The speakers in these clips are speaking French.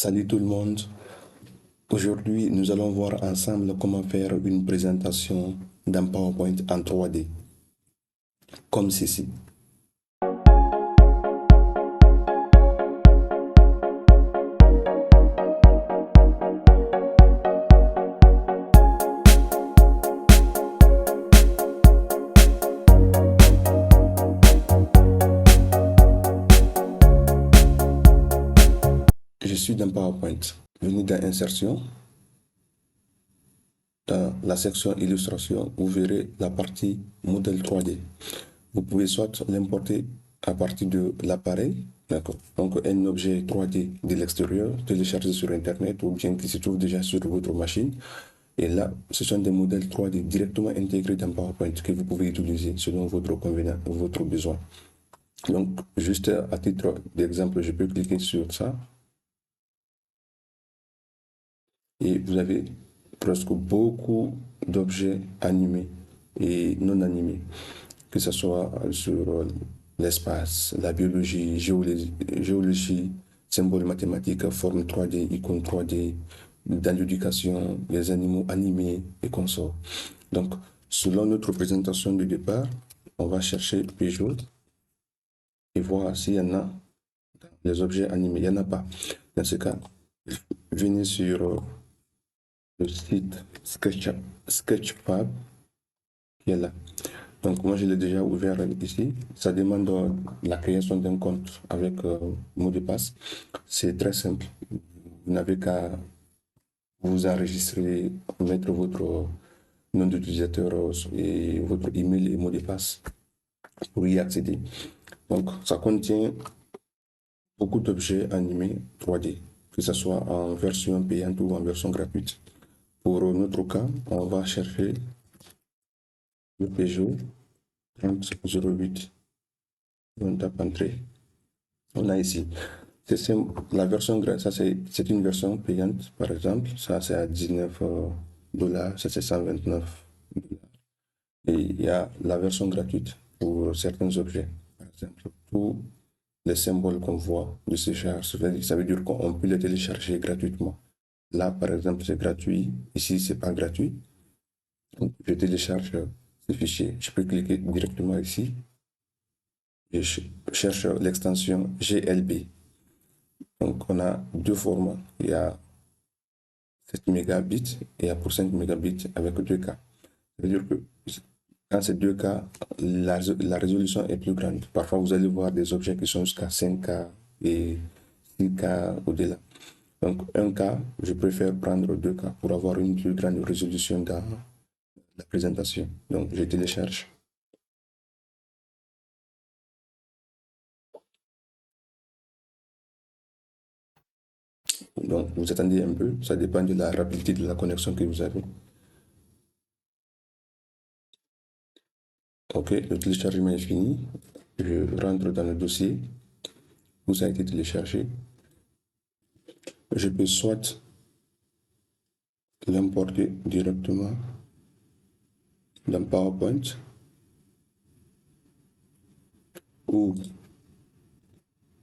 Salut tout le monde. Aujourd'hui, nous allons voir ensemble comment faire une présentation d'un PowerPoint en 3D, comme ceci. Je suis dans PowerPoint. Venez dans Insertion. Dans la section Illustration, vous verrez la partie Modèle 3D. Vous pouvez soit l'importer à partir de l'appareil, d'accord, donc un objet 3D de l'extérieur, téléchargé sur Internet ou bien qui se trouve déjà sur votre machine. Et là, ce sont des modèles 3D directement intégrés dans PowerPoint que vous pouvez utiliser selon votre convenance, votre besoin. Donc, juste à titre d'exemple, je peux cliquer sur ça. Et vous avez presque beaucoup d'objets animés et non animés, que ce soit sur l'espace, la biologie, géologie, symboles mathématiques, formes 3D, icônes 3D, dans l'éducation, les animaux animés et consorts. Donc, selon notre présentation de départ, on va chercher Peugeot et voir s'il y en a les objets animés. Il n'y en a pas. Dans ce cas, venez sur le site Sketchfab qui est là. Donc moi je l'ai déjà ouvert ici. Ça demande la création d'un compte avec mot de passe. C'est très simple. Vous n'avez qu'à vous enregistrer, mettre votre nom d'utilisateur et votre email et mot de passe pour y accéder. Donc ça contient beaucoup d'objets animés 3D, que ce soit en version payante ou en version gratuite. Pour notre cas, on va chercher le Peugeot 3008. On tape entrée. On a ici. La version, ça c'est une version payante, par exemple. Ça c'est à 19 $, ça c'est 129 $. Et il y a la version gratuite pour certains objets. Par exemple, tous les symboles qu'on voit de ces charges, ça veut dire qu'on peut les télécharger gratuitement. Là, par exemple, c'est gratuit. Ici, c'est pas gratuit. Donc, je télécharge ce fichier. Je peux cliquer directement ici. Et je cherche l'extension GLB. Donc, on a deux formats. Il y a 7 mégabits et il y a pour 5 mégabits avec 2K. Ça veut dire que dans ces 2K, la résolution est plus grande. Parfois, vous allez voir des objets qui sont jusqu'à 5K et 6K au-delà. Donc, 1K, je préfère prendre 2K pour avoir une plus grande résolution dans la présentation. Donc, je télécharge. Donc, vous attendez un peu, ça dépend de la rapidité de la connexion que vous avez. Ok, le téléchargement est fini. Je rentre dans le dossier où ça a été téléchargé. Je peux soit l'importer directement dans PowerPoint ou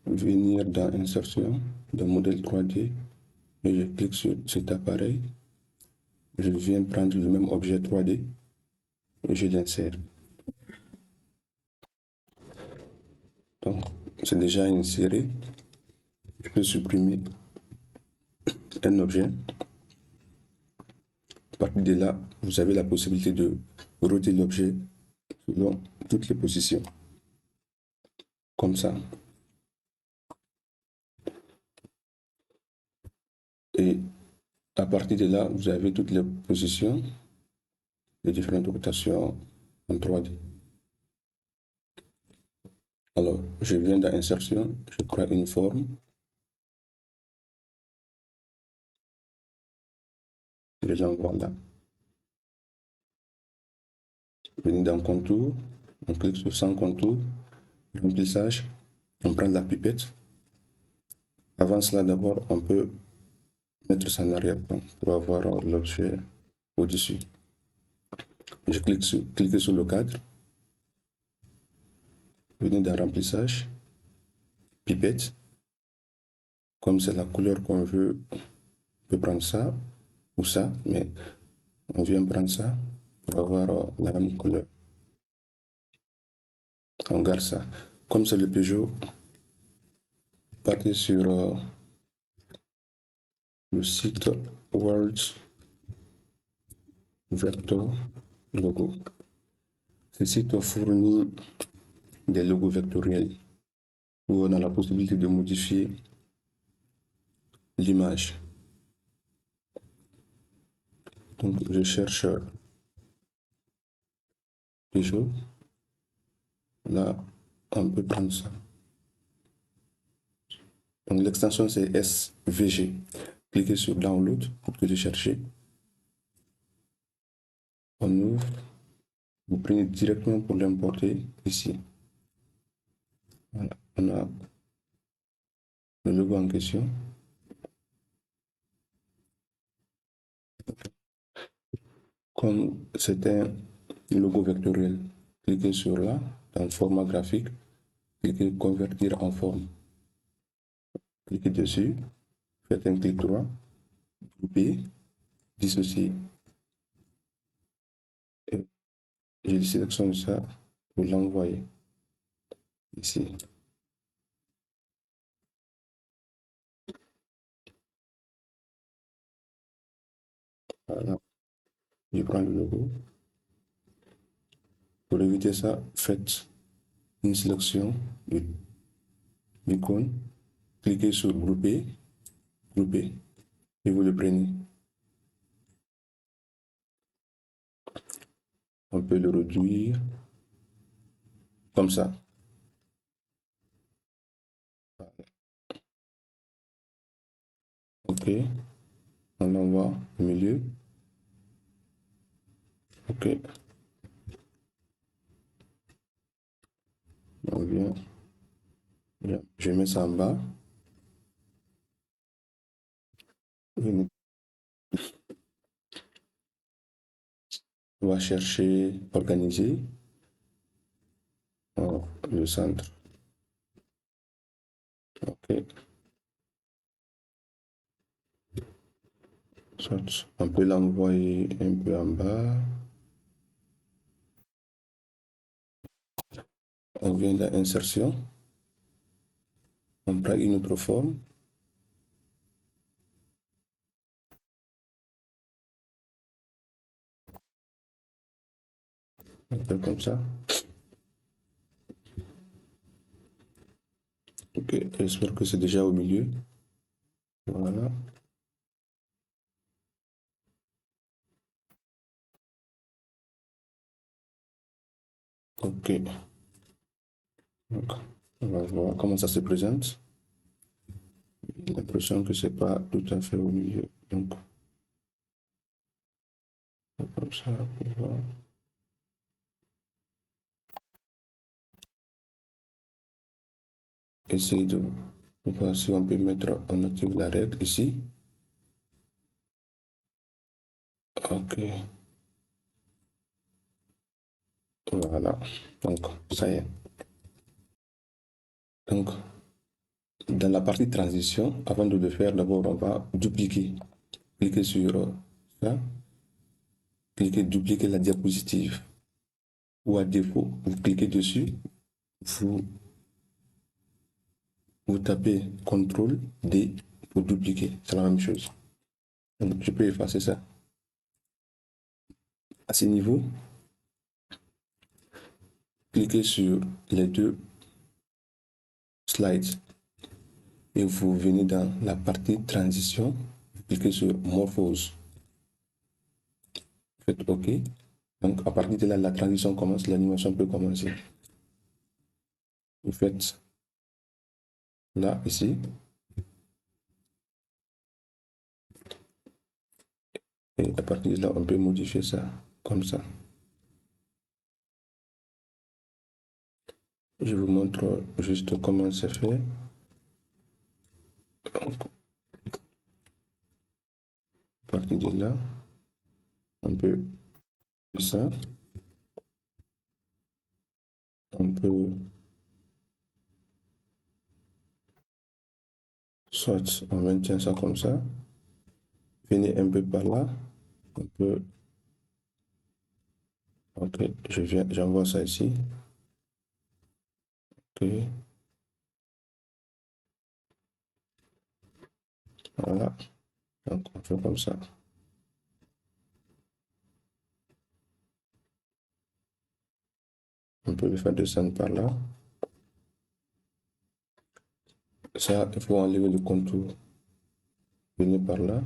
venir dans Insertion, dans Modèle 3D, et je clique sur cet appareil. Je viens prendre le même objet 3D et je l'insère. Donc, c'est déjà inséré. Je peux supprimer un objet. À partir de là, vous avez la possibilité de roter l'objet selon toutes les positions. Comme ça. Et à partir de là, vous avez toutes les positions, les différentes rotations en 3D. Alors, je viens dans Insertion, je crée une forme. Je l'envoie là. Venez dans Contour, on clique sur Sans contour, remplissage, on prend la pipette. Avant cela, d'abord, on peut mettre ça en arrière-plan pour avoir l'objet au-dessus. Je clique sur le cadre. Venez dans Remplissage, Pipette. Comme c'est la couleur qu'on veut, on peut prendre ça ou ça, mais on vient prendre ça pour avoir la même couleur. On garde ça. Comme c'est le Peugeot, partez sur le site World Vector Logo. Ce site fournit des logos vectoriels où on a la possibilité de modifier l'image. Donc je cherche Peugeot. Là, on peut prendre ça. Donc l'extension c'est SVG. Cliquez sur Download pour télécharger. On ouvre. Vous prenez directement pour l'importer ici. Voilà. On a le logo en question. Comme c'est un logo vectoriel, cliquez sur là, dans format graphique, cliquez convertir en forme. Cliquez dessus, faites un clic droit, grouper, dissocier. Et je sélectionne ça pour l'envoyer ici. Voilà, je prends le logo. Pour éviter ça, faites une sélection de l'icône, cliquez sur grouper, grouper, et vous le prenez. On peut le réduire comme ça. OK. On l'envoie au milieu. OK. On vient. Je mets ça en bas. On va chercher organiser le centre. OK. On peut l'envoyer un peu en bas. On vient dans insertion. On prend une autre forme. Un peu comme ça. OK. J'espère que c'est déjà au milieu. Voilà. OK. Donc, on va voir comment ça se présente. J'ai l'impression que c'est pas tout à fait au milieu. Donc, comme ça, on va essayer de voir si on peut mettre, on active la règle ici. OK. Voilà. Donc, ça y est. Donc, dans la partie transition, avant de le faire, d'abord, on va dupliquer. Cliquez sur ça. Cliquez dupliquer la diapositive. Ou à défaut, vous cliquez dessus. Vous tapez CTRL D pour dupliquer. C'est la même chose. Donc, je peux effacer ça. À ce niveau, cliquez sur les deux slides et vous venez dans la partie transition, vous cliquez sur morphose. Faites OK. Donc à partir de là, la transition commence, l'animation peut commencer. Vous faites là, ici. Et à partir de là, on peut modifier ça comme ça. Je vous montre juste comment c'est fait. Donc, à partir de là, on peut faire ça. On peut Soit on maintient ça comme ça. Venez un peu par là. On peut. Ok, j'envoie ça ici. Ok. Voilà. Donc on fait comme ça. On peut le faire descendre par là. Ça, il faut enlever le contour. Venez par là.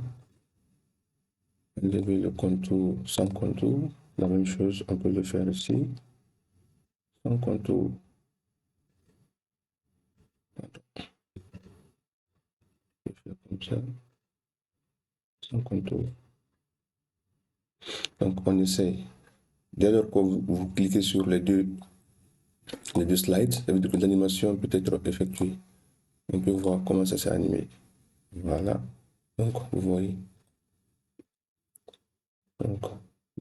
Enlever le contour sans contour. La même chose, on peut le faire ici. Sans contour. Je vais faire comme ça. Sans contour. Donc on essaye. Dès lors que vous cliquez sur les deux slides, ça veut dire que l'animation peut être effectuée. On peut voir comment ça s'est animé. Voilà. Donc, vous voyez. Donc,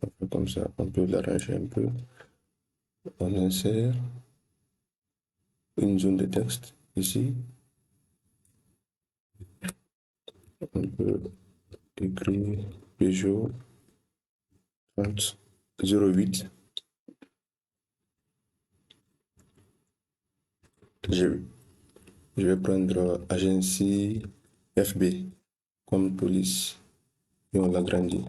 on fait comme ça. On peut l'arranger un peu. On insère une zone de texte ici. On peut écrire Peugeot 3008. Je vais prendre agency FB comme police et on l'agrandit.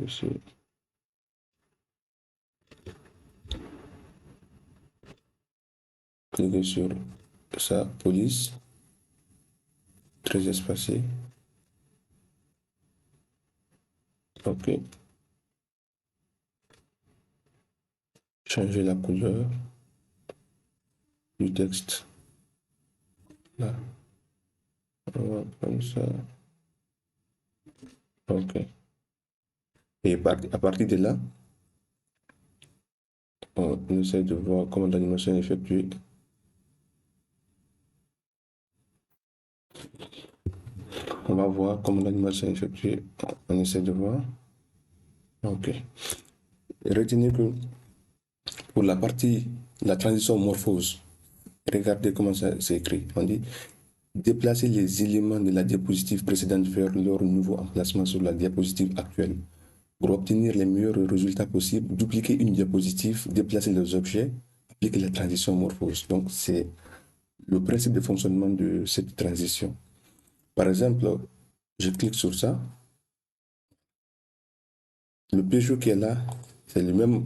Ici. Cliquez sur ça, police, très espacé. Ok. Changer la couleur du texte. Là. Comme ça. Ok. Et à partir de là, on essaie de voir comment l'animation est effectuée. On va voir comment l'animation est effectuée. On essaie de voir. Ok. Et retenez que pour la partie, la transition morphose, regardez comment ça c'est écrit. On dit déplacer les éléments de la diapositive précédente vers leur nouveau emplacement sur la diapositive actuelle. Pour obtenir les meilleurs résultats possibles, dupliquer une diapositive, déplacer les objets, appliquer la transition morphose. Donc, c'est le principe de fonctionnement de cette transition. Par exemple, je clique sur ça. Le Peugeot qui est là, c'est le même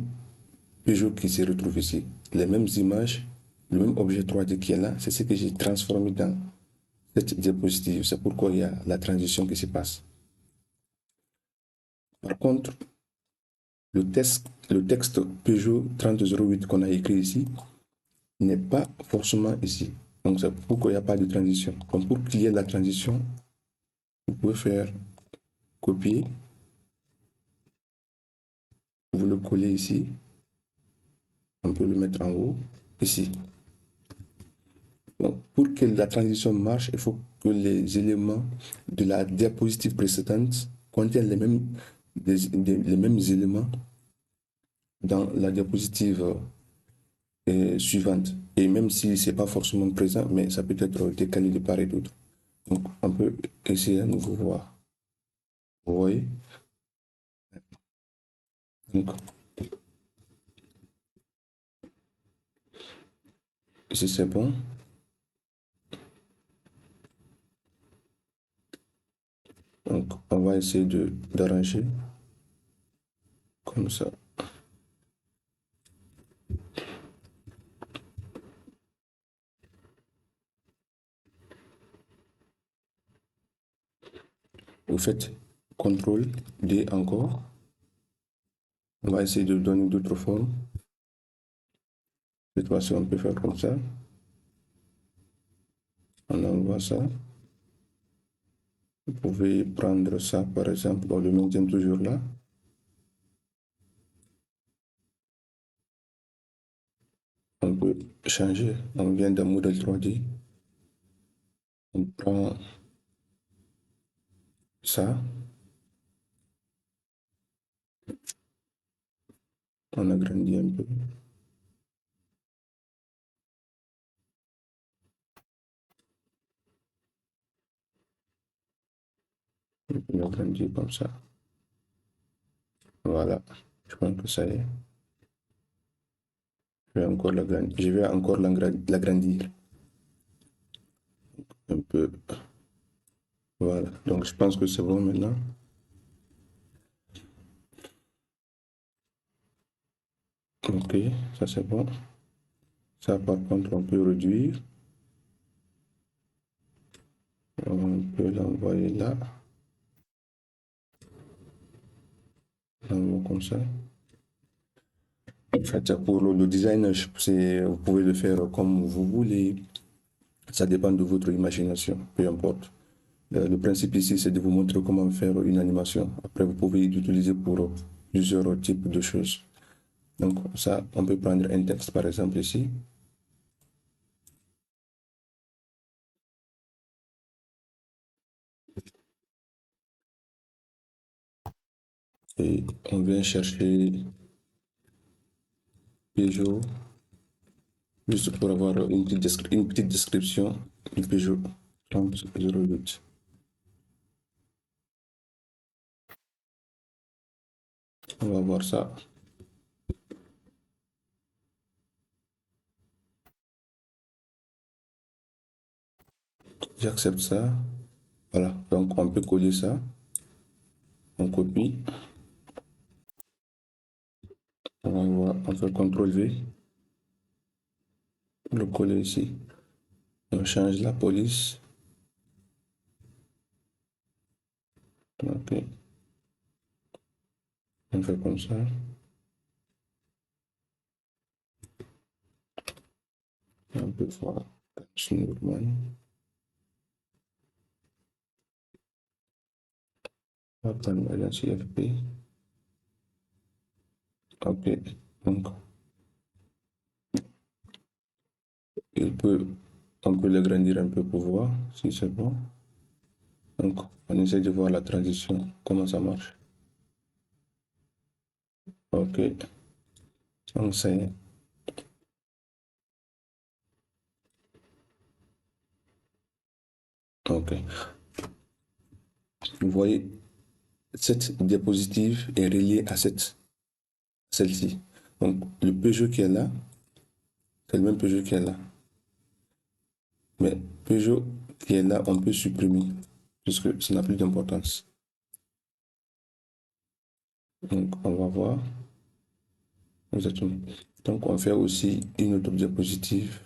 Peugeot qui se retrouve ici. Les mêmes images, le même objet 3D qui est là, c'est ce que j'ai transformé dans cette diapositive. C'est pourquoi il y a la transition qui se passe. Par contre, le texte Peugeot 3008 qu'on a écrit ici n'est pas forcément ici. Donc c'est pourquoi il n'y a pas de transition. Donc pour qu'il y ait la transition, vous pouvez faire copier, vous le collez ici, on peut le mettre en haut, ici. Donc pour que la transition marche, il faut que les éléments de la diapositive précédente contiennent les mêmes éléments dans la diapositive suivante. Et même si ce n'est pas forcément présent, mais ça peut être décalé de part et d'autre. Donc on peut essayer à nouveau voir. Vous voyez? Donc, ici c'est bon. Donc on va essayer d'arranger comme ça. Vous faites CTRL D encore. On va essayer de donner d'autres formes. Cette fois-ci, on peut faire comme ça. On envoie ça. Vous pouvez prendre ça, par exemple, on le maintient toujours là. On peut changer. On vient d'un modèle 3D. On prend ça. On agrandit un peu. Je peux l'agrandir comme ça. Voilà, je pense que ça y est. Je vais encore l'agrandir un peu. Voilà, donc je pense que c'est bon maintenant. Ok, ça c'est bon. Ça par contre, on peut réduire. On peut l'envoyer là. On l'envoie comme ça. En fait, pour le design, vous pouvez le faire comme vous voulez. Ça dépend de votre imagination, peu importe. Le principe ici, c'est de vous montrer comment faire une animation. Après, vous pouvez l'utiliser pour plusieurs types de choses. Donc, ça, on peut prendre un texte, par exemple, ici. Et on vient chercher Peugeot, juste pour avoir une petite description du Peugeot 3008. On va voir ça. J'accepte ça. Voilà, donc on peut coller ça. On copie. On fait CTRL-V. Le coller ici. On change la police. Ok. On fait comme ça. On peut voir Snowman. On va prendre la CFP. Ok. Donc, on peut l'agrandir un peu pour voir si c'est bon. Donc, on essaie de voir la transition, comment ça marche. Ok. Donc, c'est. Ok. Vous voyez, cette diapositive est reliée à celle-ci. Donc, le Peugeot qui est là, c'est le même Peugeot qui est là. Mais Peugeot qui est là, on peut supprimer, puisque ça n'a plus d'importance. Donc, on va voir. Exactement. Donc, on fait aussi une autre diapositive.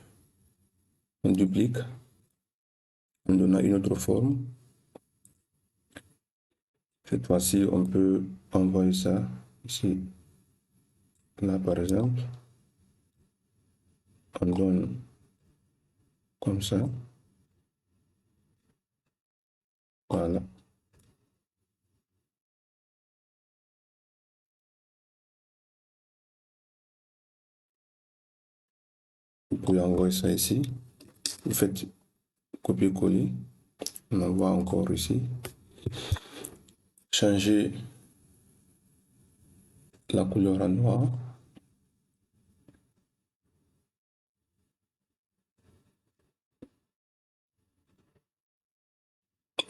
On duplique. On donne une autre forme. Cette fois-ci, on peut envoyer ça ici. Là, par exemple. On donne comme ça. Voilà. Vous pouvez envoyer ça ici. Vous faites copier-coller. On envoie encore ici. Changer la couleur en noir.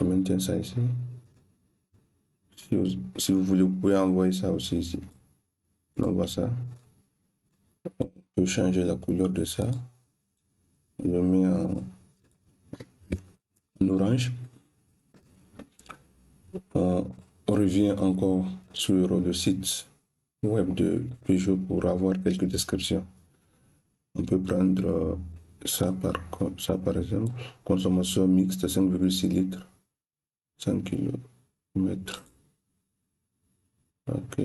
On maintient ça ici. Si vous voulez, vous pouvez envoyer ça aussi ici. On envoie ça. On peut changer la couleur de ça. On le met en orange. On revient encore sur le site web de Peugeot pour avoir quelques descriptions. On peut prendre ça par exemple. Consommation mixte 5,6 litres, 5 km. Ok.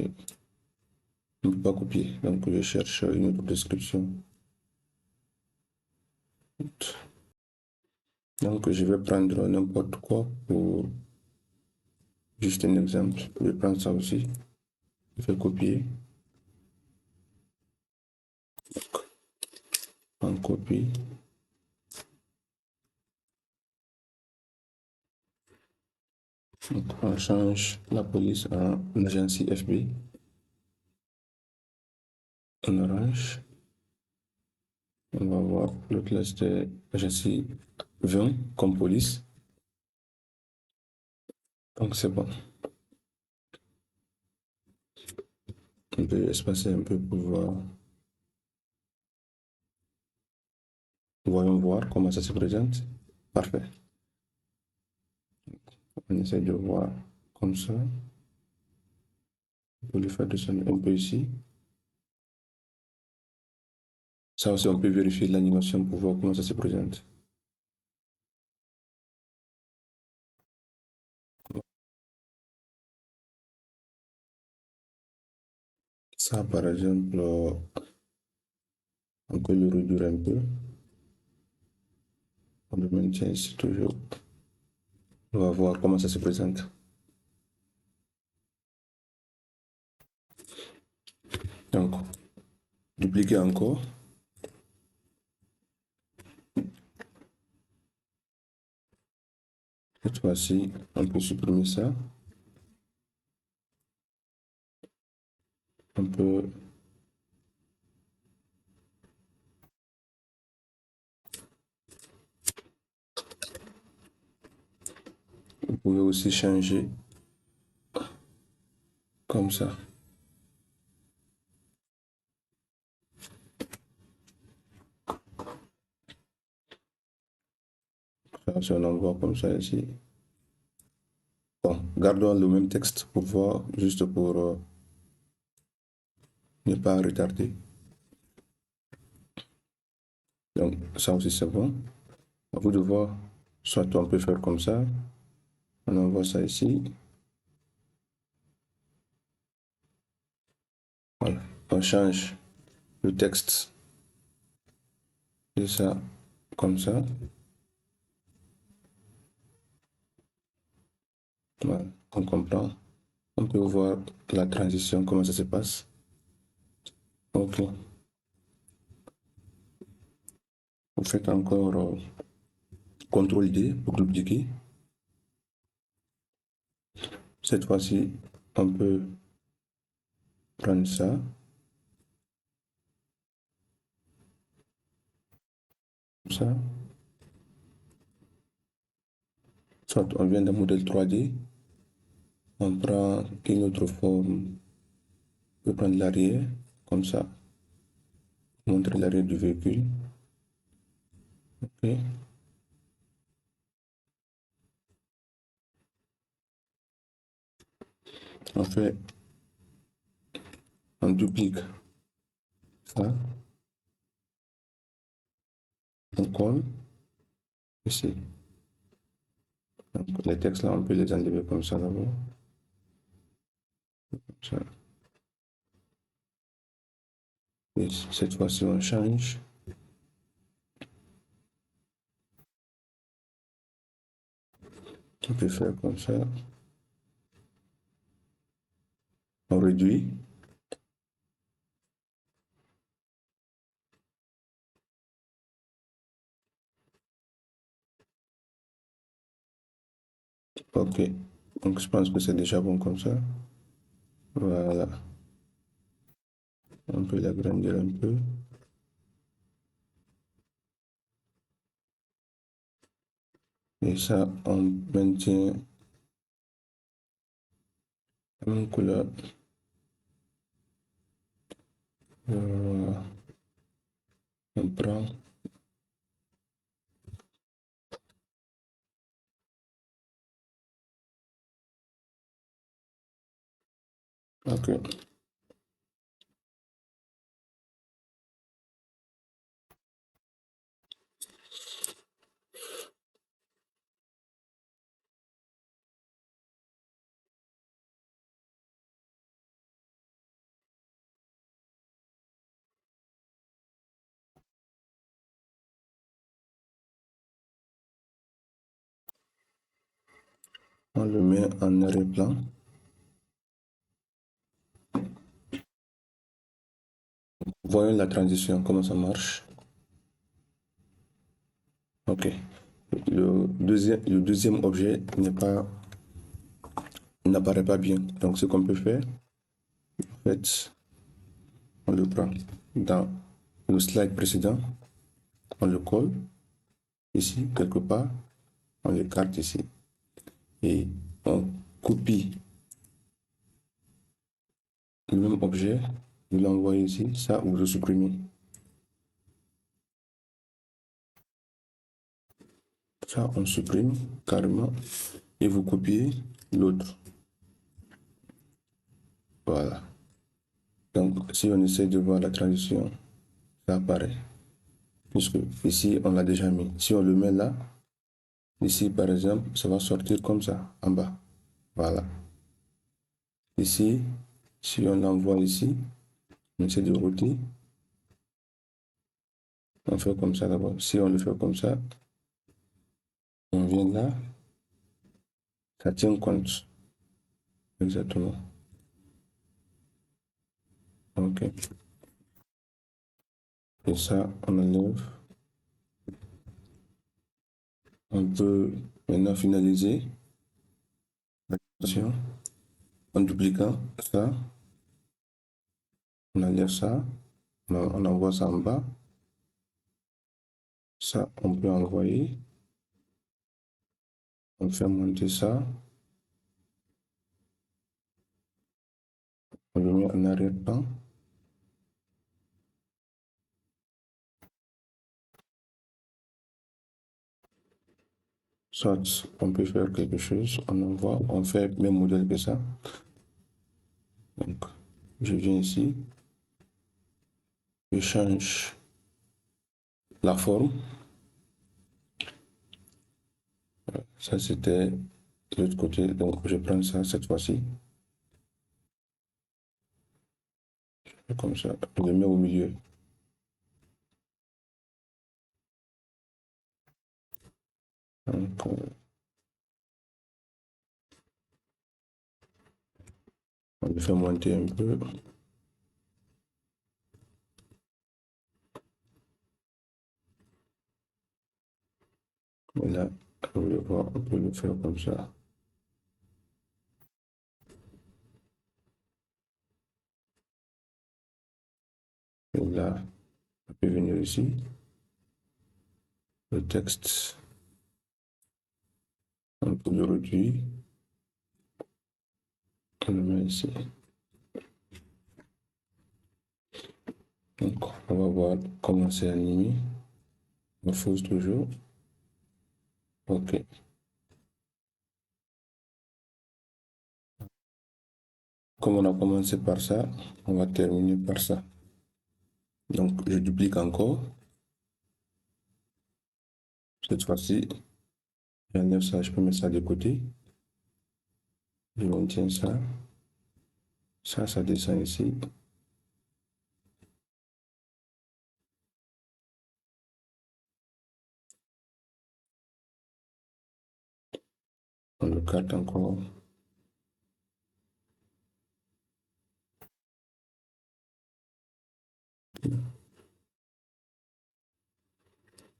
On ne peut pas copier, donc je cherche une autre description. Donc je vais prendre n'importe quoi pour juste un exemple. Je vais prendre ça aussi. Je vais copier. On copie. Donc on change la police en agence FB. En orange. On va voir le cluster agence 20 comme police. Donc c'est bon. On peut espacer un peu pour voir. Voyons voir comment ça se présente. Parfait. On essaie de voir comme ça. On peut le faire descendre un peu ici. Ça aussi, on peut vérifier l'animation pour voir comment ça se présente. Ça, par exemple, on peut le réduire un peu. On le maintient ici toujours. On va voir comment ça se présente. Donc, dupliquer encore. Cette fois-ci, on peut supprimer ça. On peut vous pouvez aussi changer comme ça. Si on envoie comme ça ici. Bon, gardons le même texte pour voir, juste pour ne pas retarder. Donc, ça aussi c'est bon. À vous de voir. Soit on peut faire comme ça. On envoie ça ici. Voilà. On change le texte de ça comme ça. Voilà. On comprend. On peut voir la transition, comment ça se passe. Ok. Vous faites encore CTRL D pour dupliquer. Cette fois-ci, on peut prendre ça. Comme ça. Soit on vient d'un modèle 3D. On prend une autre forme. On peut prendre l'arrière, comme ça. Montrer l'arrière du véhicule. Ok. On fait, on duplique ça. On colle ici. Donc, les textes là, on peut les enlever comme ça d'abord. Et cette fois-ci, on change. On peut faire comme ça. On réduit. Ok. Donc, je pense que c'est déjà bon comme ça. Voilà. On peut l'agrandir un peu. Et ça, on maintient la même couleur. On prend. Ok. On le met en arrière-plan. Voyons la transition, comment ça marche. Ok. Le deuxième objet n'apparaît pas bien. Donc, ce qu'on peut faire, en fait, on le prend dans le slide précédent, on le colle ici, quelque part, on l'écarte ici. Et on copie le même objet, vous l'envoyez ici, ça vous le supprimez. Ça, on supprime carrément et vous copiez l'autre. Voilà. Donc, si on essaie de voir la transition, ça apparaît. Puisque ici, on l'a déjà mis. Si on le met là, ici, par exemple, ça va sortir comme ça, en bas. Voilà. Ici, si on l'envoie ici, on essaie de router. On fait comme ça d'abord. Si on le fait comme ça, on vient là, ça tient compte. Exactement. Ok. Et ça, on enlève. On peut maintenant finaliser l'application en dupliquant ça. On enlève ça. On envoie ça en bas. Ça, on peut envoyer. On fait monter ça. On le met en arrière-plan. Soit on peut faire quelque chose, on envoie, on fait le même modèle que ça. Donc, je viens ici, je change la forme. Ça, c'était de l'autre côté. Donc, je prends ça cette fois-ci. Comme ça, je le mets au milieu. Donc, on le fait monter un peu. Et là, vous le voir, on peut le faire comme ça. Et là, on peut venir ici. Le texte, on peut le réduire. On le met ici. Donc, on va voir comment c'est animé. On force toujours. OK. Comme on a commencé par ça, on va terminer par ça. Donc, je duplique encore. Cette fois-ci, j'enlève ça, je peux mettre ça de côté. Je maintiens ça. Ça descend ici. On le carte encore.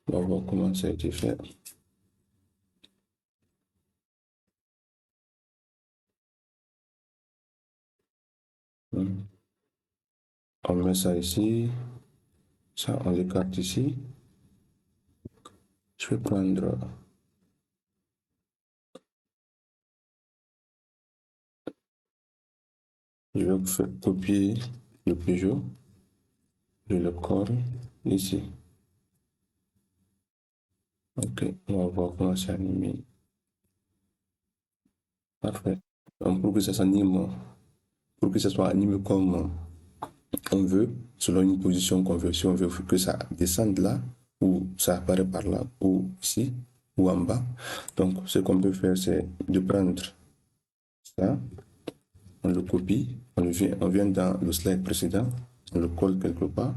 On va voir comment ça a été fait. On met ça ici. Ça, on l'écarte ici. Je vais prendre je vais faire copier le Peugeot. Je le colle ici. Ok, on va voir comment c'est animé. Parfait. Donc, pour que ça s'anime, pour que ça soit animé comme on veut, selon une position qu'on veut, si on veut que ça descende là, ou ça apparaît par là, ou ici, ou en bas. Donc, ce qu'on peut faire, c'est de prendre ça, on le copie, on vient dans le slide précédent, on le colle quelque part.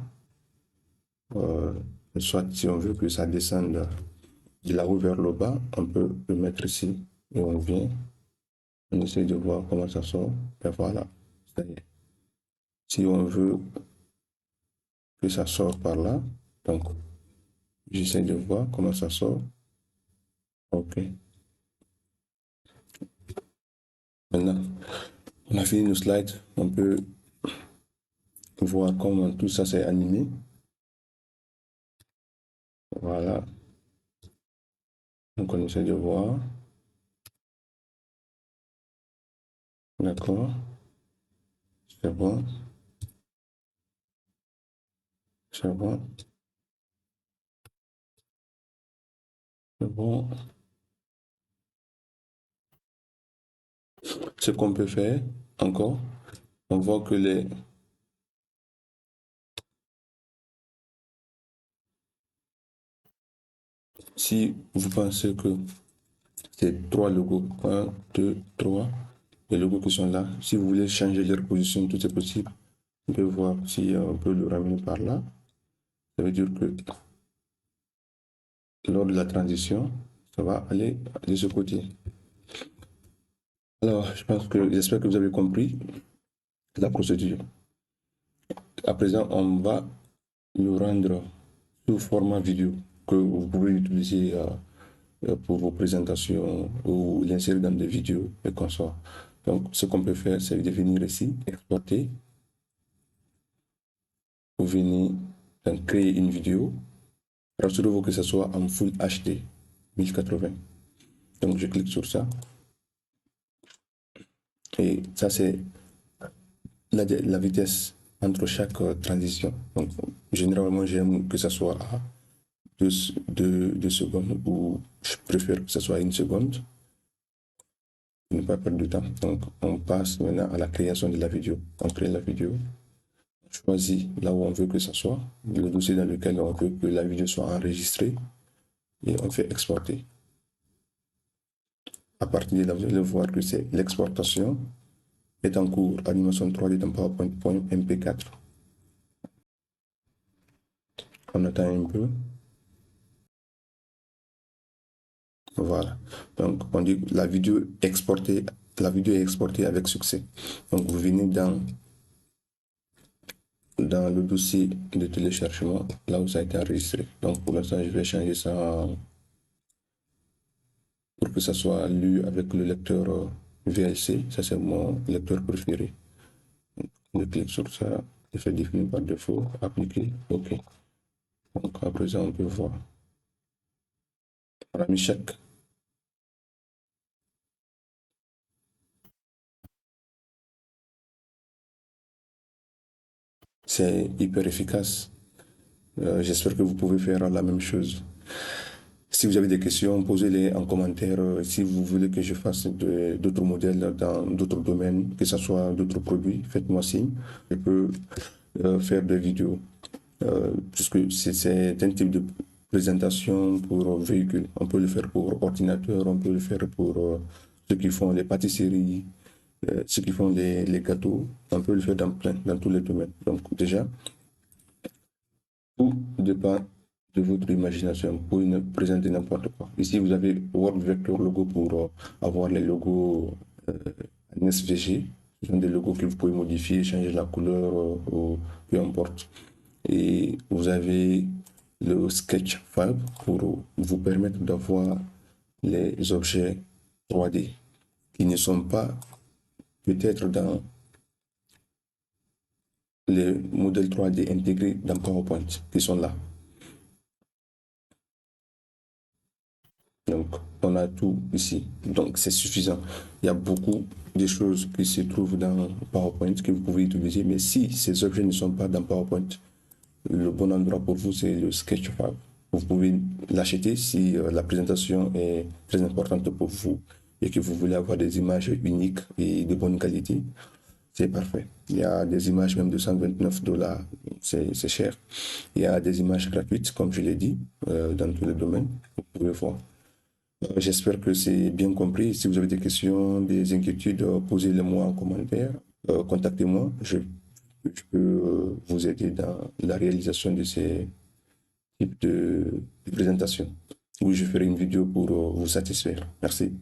Soit si on veut que ça descende de là-haut vers le bas, on peut le mettre ici et on vient, on essaie de voir comment ça sort. Et voilà, ça y est. Si on veut que ça sort par là, donc j'essaie de voir comment ça sort. Ok. Maintenant, on a fini nos slides. On peut voir comment tout ça s'est animé. Voilà. Donc on essaie de voir. D'accord. C'est bon. C'est bon. C'est bon. Ce qu'on peut faire encore, on voit que si vous pensez que ces trois logos, un, deux, trois, les logos qui sont là, si vous voulez changer leur position, tout est possible. On peut voir si on peut le ramener par là. Ça veut dire que lors de la transition, ça va aller de ce côté. Alors, j'espère que vous avez compris la procédure. À présent, on va le rendre sous format vidéo que vous pouvez utiliser pour vos présentations ou l'insérer dans des vidéos et consorts. Donc, ce qu'on peut faire, c'est de venir ici, exporter. Vous venez créer une vidéo. Rassurez-vous que ce soit en Full HD 1080. Donc, je clique sur ça. Et ça, c'est la vitesse entre chaque transition. Donc, généralement, j'aime que ça soit à 2 secondes ou je préfère que ce soit 1 seconde. Ne pas perdre de temps. Donc, on passe maintenant à la création de la vidéo. On crée la vidéo. On choisit là où on veut que ça soit, le dossier dans lequel on veut que la vidéo soit enregistrée et on fait exporter. À partir de là, vous allez voir que c'est l'exportation est en cours, animation 3D dans PowerPoint.mp4. On attend un peu. Voilà. Donc, on dit que la vidéo est exportée avec succès. Donc, vous venez dans le dossier de téléchargement, là où ça a été enregistré. Donc, pour l'instant, je vais changer ça pour que ça soit lu avec le lecteur VLC. Ça, c'est mon lecteur préféré. Je clique sur ça, je fais définir par défaut, appliquer, OK. Donc, à présent, on peut voir. On a mis chaque. C'est hyper efficace. J'espère que vous pouvez faire la même chose. Si vous avez des questions, posez-les en commentaire. Si vous voulez que je fasse d'autres modèles dans d'autres domaines, que ce soit d'autres produits, faites-moi signe. Je peux faire des vidéos. Puisque c'est un type de présentation pour véhicule. On peut le faire pour ordinateur, on peut le faire pour ceux qui font les pâtisseries, ceux qui font les gâteaux. On peut le faire dans tous les domaines. Donc déjà, tout dépend de votre imagination. Vous pouvez présenter n'importe quoi. Ici, vous avez Word Vector Logo pour avoir les logos en SVG. Ce sont des logos que vous pouvez modifier, changer la couleur ou peu importe. Et vous avez le Sketchfab pour vous permettre d'avoir les objets 3D qui ne sont pas peut-être dans les modèles 3D intégrés dans PowerPoint qui sont là. Donc, on a tout ici. Donc, c'est suffisant. Il y a beaucoup de choses qui se trouvent dans PowerPoint que vous pouvez utiliser. Mais si ces objets ne sont pas dans PowerPoint, le bon endroit pour vous, c'est le Sketchfab. Vous pouvez l'acheter si la présentation est très importante pour vous et que vous voulez avoir des images uniques et de bonne qualité. C'est parfait. Il y a des images même de 129 $. C'est cher. Il y a des images gratuites, comme je l'ai dit, dans tous les domaines. Vous pouvez voir. J'espère que c'est bien compris. Si vous avez des questions, des inquiétudes, posez-les-moi en commentaire. Contactez-moi. Je peux vous aider dans la réalisation de ces types de présentations. Oui, je ferai une vidéo pour vous satisfaire. Merci.